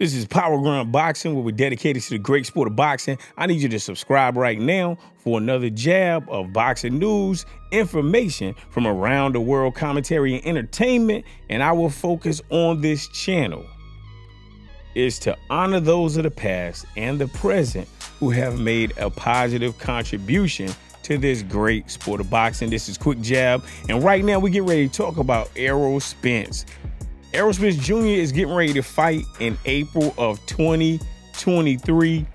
This is Power Ground Boxing, where we're dedicated to the great sport of boxing. I need you to subscribe right now for another jab of boxing news, information from around the world, commentary and entertainment. And I will focus on this channel is to honor those of the past and the present who have made a positive contribution to this great sport of boxing. This is Quick Jab. And right now we get ready to talk about Errol Spence. Errol Spence Jr. is getting ready to fight in April of 2023.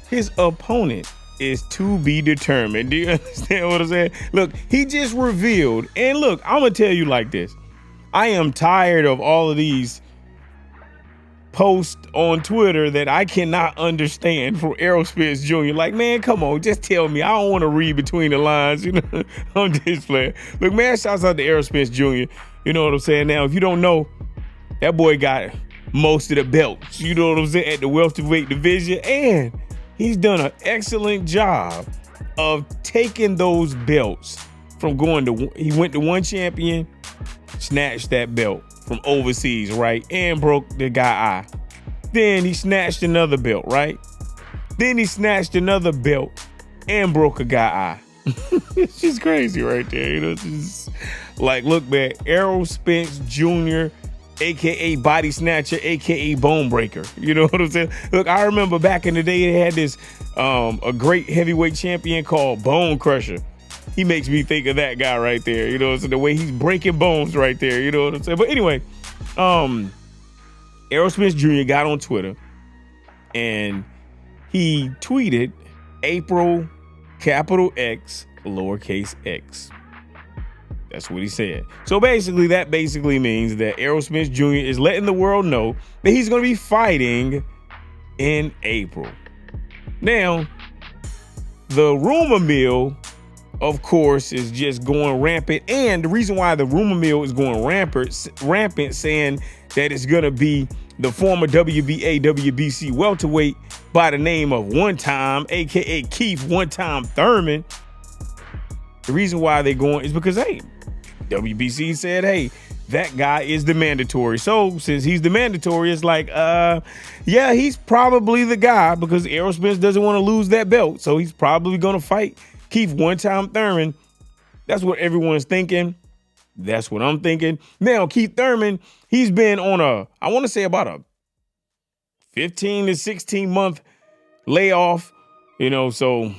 His opponent is to be determined. Do you understand what I'm saying? Look, he just revealed, and look, I'm going to tell you like this. I am tired of all of these posts on Twitter that I cannot understand from Errol Spence Jr. Like, man, come on, just tell me. I don't want to read between the lines, I'm just playing. Look, man, shouts out to Errol Spence Jr. You know what I'm saying? Now, if you don't know, that boy got most of the belts, you know what I'm saying, at the welterweight division. And he's done an excellent job of taking those belts from he went to one champion, snatched that belt from overseas, right? And broke the guy eye. Then he snatched another belt, right? Then he snatched another belt and broke a guy eye. It's just crazy right there, It's just like, look, man, Errol Spence Jr., aka Body Snatcher, aka Bone Breaker. You know what I'm saying? Look, I remember back in the day they had this a great heavyweight champion called Bone Crusher. He makes me think of that guy right there. So the way he's breaking bones right there. You know what I'm saying? But anyway, Errol Spence Jr. got on Twitter and he tweeted April capital X lowercase x. That's what he said. So basically, that means that Errol Spence Jr. is letting the world know that he's going to be fighting in April. Now, the rumor mill, of course, is just going rampant. And the reason why the rumor mill is going rampant, saying that it's going to be the former WBA, WBC welterweight by the name of One Time, aka Keith One Time Thurman. The reason why they're going is because, hey, WBC said, hey, that guy is the mandatory. So since he's the mandatory, it's like, yeah, he's probably the guy because Errol Spence doesn't want to lose that belt. So he's probably going to fight Keith One Time Thurman. That's what everyone's thinking. That's what I'm thinking. Now, Keith Thurman, he's been on I want to say about a 15 to 16 month layoff, so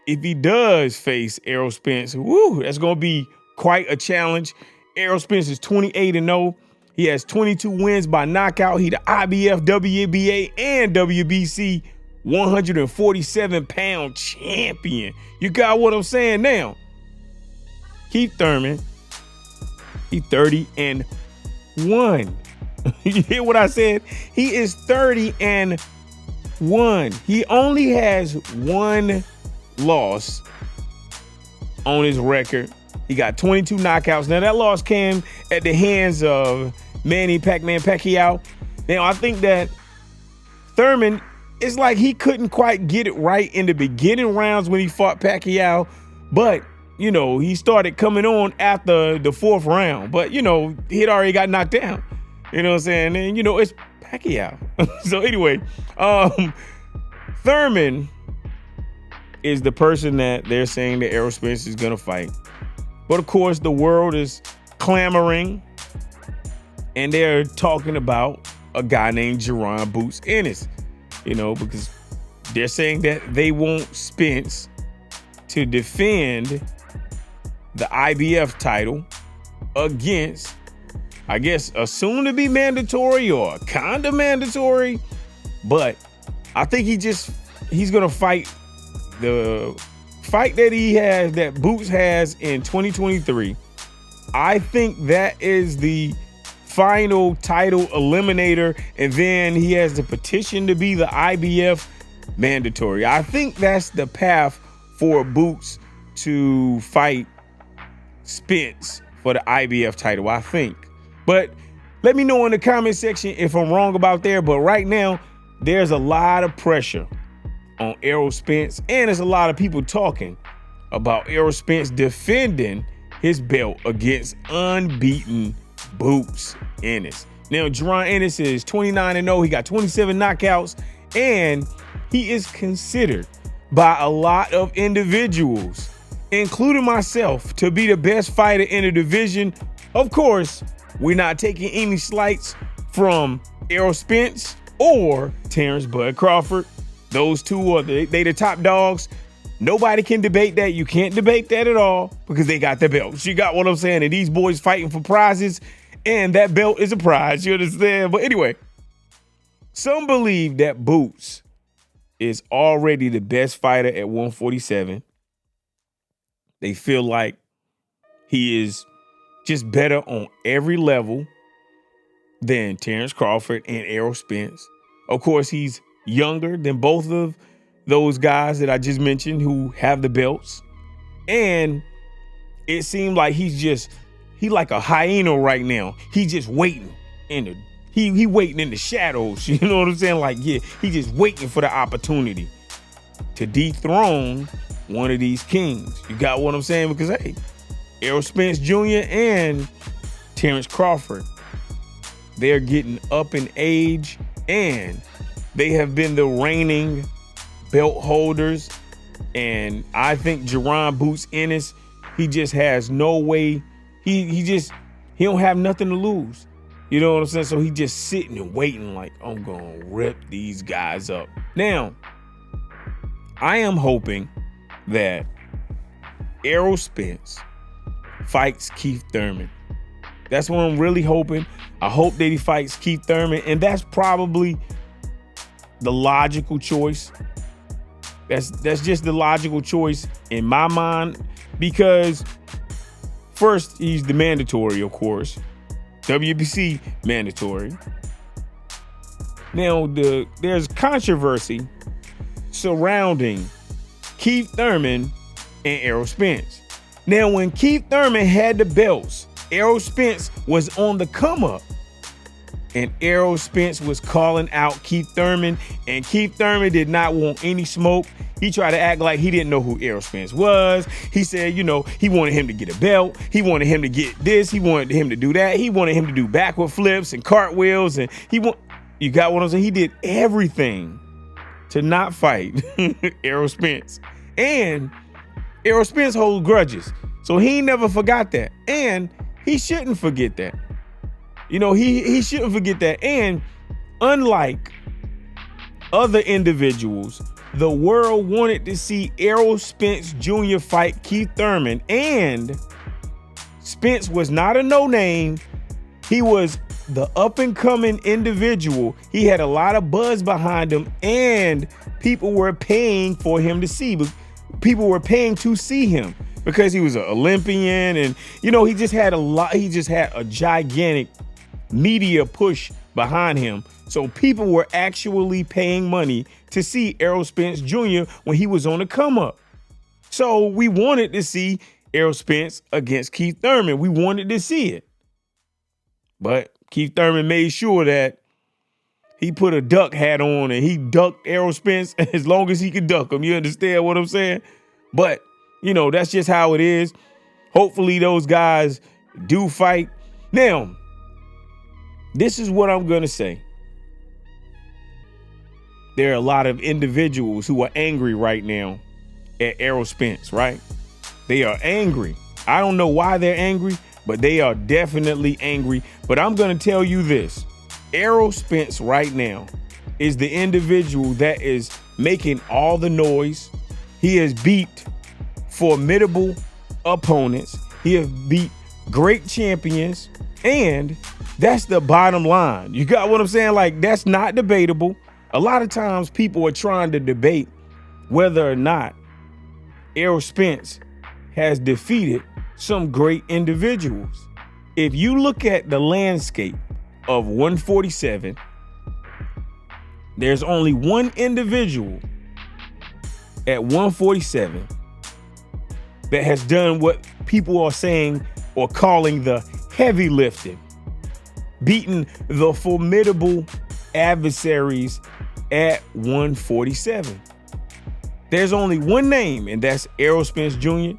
if he does face Errol Spence, that's going to be quite a challenge. Errol Spence is 28-0. He has 22 wins by knockout. He the IBF, WBA, and WBC 147-pound champion. You got what I'm saying now? Keith Thurman, he 30-1. You hear what I said? He is 30-1. He only has one loss on his record. He got 22 knockouts. Now, that loss came at the hands of Manny Pacquiao. Now, I think that Thurman, it's like he couldn't quite get it right in the beginning rounds when he fought Pacquiao. But, he started coming on after the fourth round. But, he had already got knocked down. You know what I'm saying? And, it's Pacquiao. So, anyway, Thurman is the person that they're saying that Errol Spence is going to fight. But of course, the world is clamoring and they're talking about a guy named Jerron Boots Ennis, because they're saying that they want Spence to defend the IBF title against, I guess, a soon to be mandatory or kind of mandatory. But I think he's going to fight the fight that Boots has in 2023. I think that is the final title eliminator, and then he has the petition to be the IBF mandatory. I think that's the path for Boots to fight Spence for the IBF title, I think. But let me know in the comment section if I'm wrong about there. But right now, there's a lot of pressure on Errol Spence, and there's a lot of people talking about Errol Spence defending his belt against unbeaten Boots Ennis. Now, Jaron Ennis is 29-0. He got 27 knockouts, and he is considered by a lot of individuals, including myself, to be the best fighter in the division. Of course, we're not taking any slights from Errol Spence or Terrence Bud Crawford. Those two are they the top dogs. Nobody can debate that. You can't debate that at all because they got the belts. You got what I'm saying? And these boys fighting for prizes, and that belt is a prize. You understand? But anyway, some believe that Boots is already the best fighter at 147. They feel like he is just better on every level than Terrence Crawford and Errol Spence. Of course, he's younger than both of those guys that I just mentioned who have the belts. And it seemed like he like a hyena right now. He just waiting he waiting in the shadows. You know what I'm saying? Like, yeah, he just waiting for the opportunity to dethrone one of these kings. You got what I'm saying? Because, hey, Errol Spence Jr. and Terrence Crawford, they're getting up in age, and they have been the reigning belt holders. And I think Jaron Boots Ennis, he just has no way. He don't have nothing to lose. You know what I'm saying? So he just sitting and waiting like, I'm going to rip these guys up. Now, I am hoping that Errol Spence fights Keith Thurman. That's what I'm really hoping. I hope that he fights Keith Thurman, and that's probably the logical choice. That's just the logical choice in my mind, because first, he's the mandatory, of course. WBC mandatory. Now, there's controversy surrounding Keith Thurman and Errol Spence. Now, when Keith Thurman had the belts, Errol Spence was on the come up. And Errol Spence was calling out Keith Thurman, and Keith Thurman did not want any smoke. He tried to act like he didn't know who Errol Spence was. He said, you know, he wanted him to get a belt. He wanted him to get this. He wanted him to do that. He wanted him to do backward flips and cartwheels. And you got what I'm saying? He did everything to not fight Errol Spence. And Errol Spence holds grudges. So he never forgot that. And he shouldn't forget that. You know, he shouldn't forget that. And unlike other individuals, the world wanted to see Errol Spence Jr. fight Keith Thurman. And Spence was not a no-name. He was the up-and-coming individual. He had a lot of buzz behind him, and people were paying for him to see. People were paying to see him because he was an Olympian, and, you know, he just had a gigantic media push behind him. So people were actually paying money to see Errol Spence Jr. when he was on the come up. So we wanted to see Errol Spence against Keith Thurman. We wanted to see it. But Keith Thurman made sure that he put a duck hat on and he ducked Errol Spence as long as he could duck him. You understand what I'm saying? But, you know, that's just how it is. Hopefully those guys do fight. Now, this is what I'm going to say. There are a lot of individuals who are angry right now at Errol Spence, right? They are angry. I don't know why they're angry, but they are definitely angry. But I'm going to tell you this. Errol Spence right now is the individual that is making all the noise. He has beat formidable opponents. He has beat great champions. And that's the bottom line. You got what I'm saying? Like, that's not debatable. A lot of times people are trying to debate whether or not Errol Spence has defeated some great individuals. If you look at the landscape of 147, there's only one individual at 147 that has done what people are saying or calling the heavy lifting, beating the formidable adversaries at 147. There's only one name, and that's Errol Spence Jr.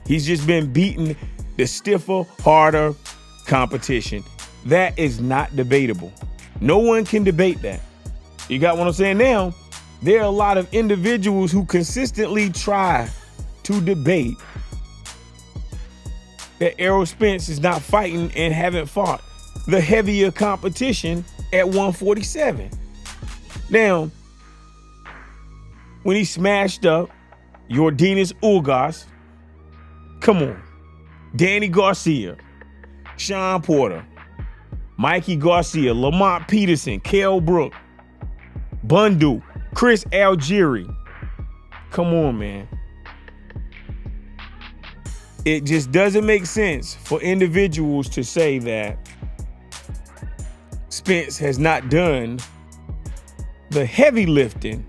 He's just been beating the stiffer, harder competition. That is not debatable. No one can debate that. You got what I'm saying? Now, there are a lot of individuals who consistently try to debate that Errol Spence is not fighting and haven't fought the heavier competition at 147. Now, when he smashed up Yordenis Ugas, come on, Danny Garcia, Sean Porter, Mikey Garcia, Lamont Peterson, Kell Brook, Bundu, Chris Algieri. Come on, man. It just doesn't make sense for individuals to say that Spence has not done the heavy lifting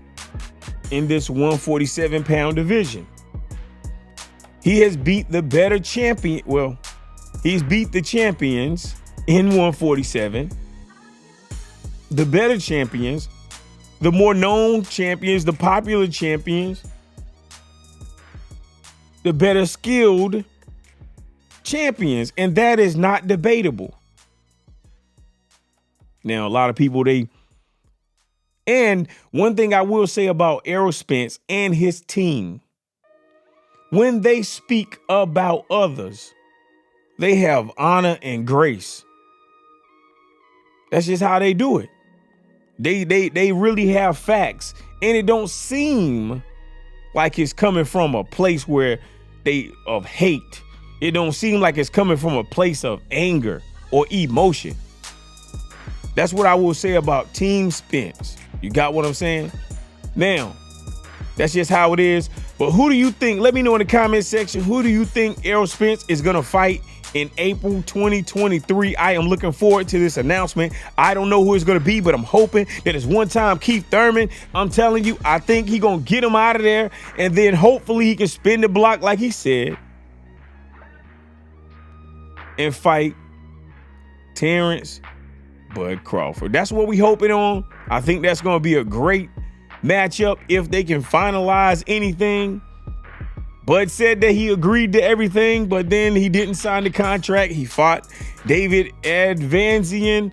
in this 147-pound division. He has beat the better champion. Well, he's beat the champions in 147, the better champions, the more known champions, the popular champions, the better skilled champions, and that is not debatable. Now, a lot of people, and one thing I will say about Errol Spence and his team, when they speak about others, they have honor and grace. That's just how they do it. They really have facts, and it don't seem like it's coming from a place where of hate. It don't seem like it's coming from a place of anger or emotion. That's what I will say about Team Spence. You got what I'm saying? Now, that's just how it is. But who do you think? Let me know in the comment section. Who do you think Errol Spence is going to fight in April 2023? I am looking forward to this announcement. I don't know who it's going to be, but I'm hoping that it's one-time Keith Thurman. I'm telling you, I think he's going to get him out of there, and then hopefully he can spin the block like he said and fight Terrence Bud Crawford. That's what we hoping on. I think that's going to be a great matchup if they can finalize anything. Bud said that he agreed to everything, but then he didn't sign the contract. He fought David Advanzian.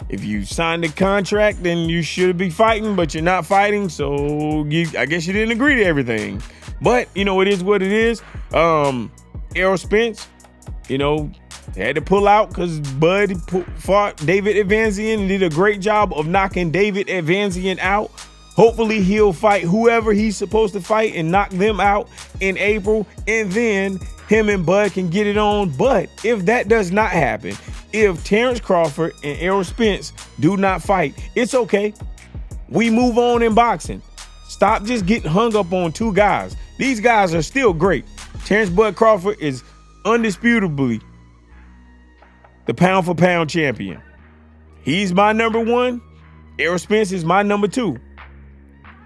If you signed the contract, then you should be fighting, but you're not fighting. So I guess you didn't agree to everything. But, it is what it is. Errol Spence, had to pull out because Bud fought David Advanzian and did a great job of knocking David Advanzian out. Hopefully he'll fight whoever he's supposed to fight and knock them out in April, and then him and Bud can get it on. But if that does not happen, if Terrence Crawford and Errol Spence do not fight, it's okay. We move on in boxing. Stop just getting hung up on two guys. These guys are still great. Terrence Bud Crawford is undisputably the pound-for-pound champion. He's my number one. Errol Spence is my number two.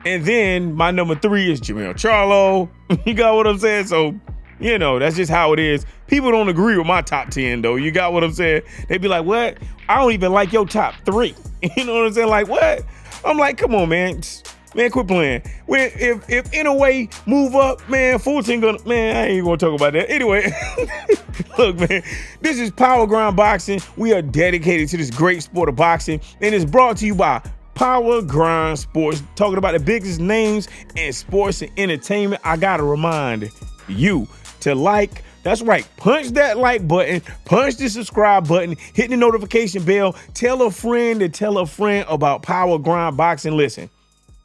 And then my number three is Jermell Charlo. You got what I'm saying? So, that's just how it is. People don't agree with my top 10, though. You got what I'm saying? They be like, what? I don't even like your top three. You know what I'm saying? Like, what? I'm like, come on, man. Man, quit playing. If in a way move up, man, Fulton gonna, man, I ain't gonna talk about that. Anyway, look, man, this is Power Grind Boxing. We are dedicated to this great sport of boxing, and it's brought to you by Power Grind Sports, talking about the biggest names in sports and entertainment. I gotta remind you to like. That's right. Punch that like button. Punch the subscribe button. Hit the notification bell. Tell a friend to tell a friend about Power Grind Boxing. Listen,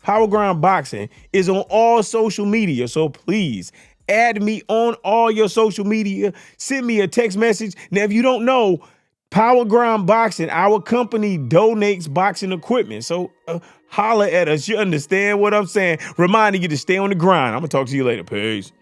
Power Grind Boxing is on all social media, so please add me on all your social media. Send me a text message. Now, if you don't know, Power Grind Boxing, our company donates boxing equipment. So holla at us. You understand what I'm saying? Reminding you to stay on the grind. I'm going to talk to you later. Peace.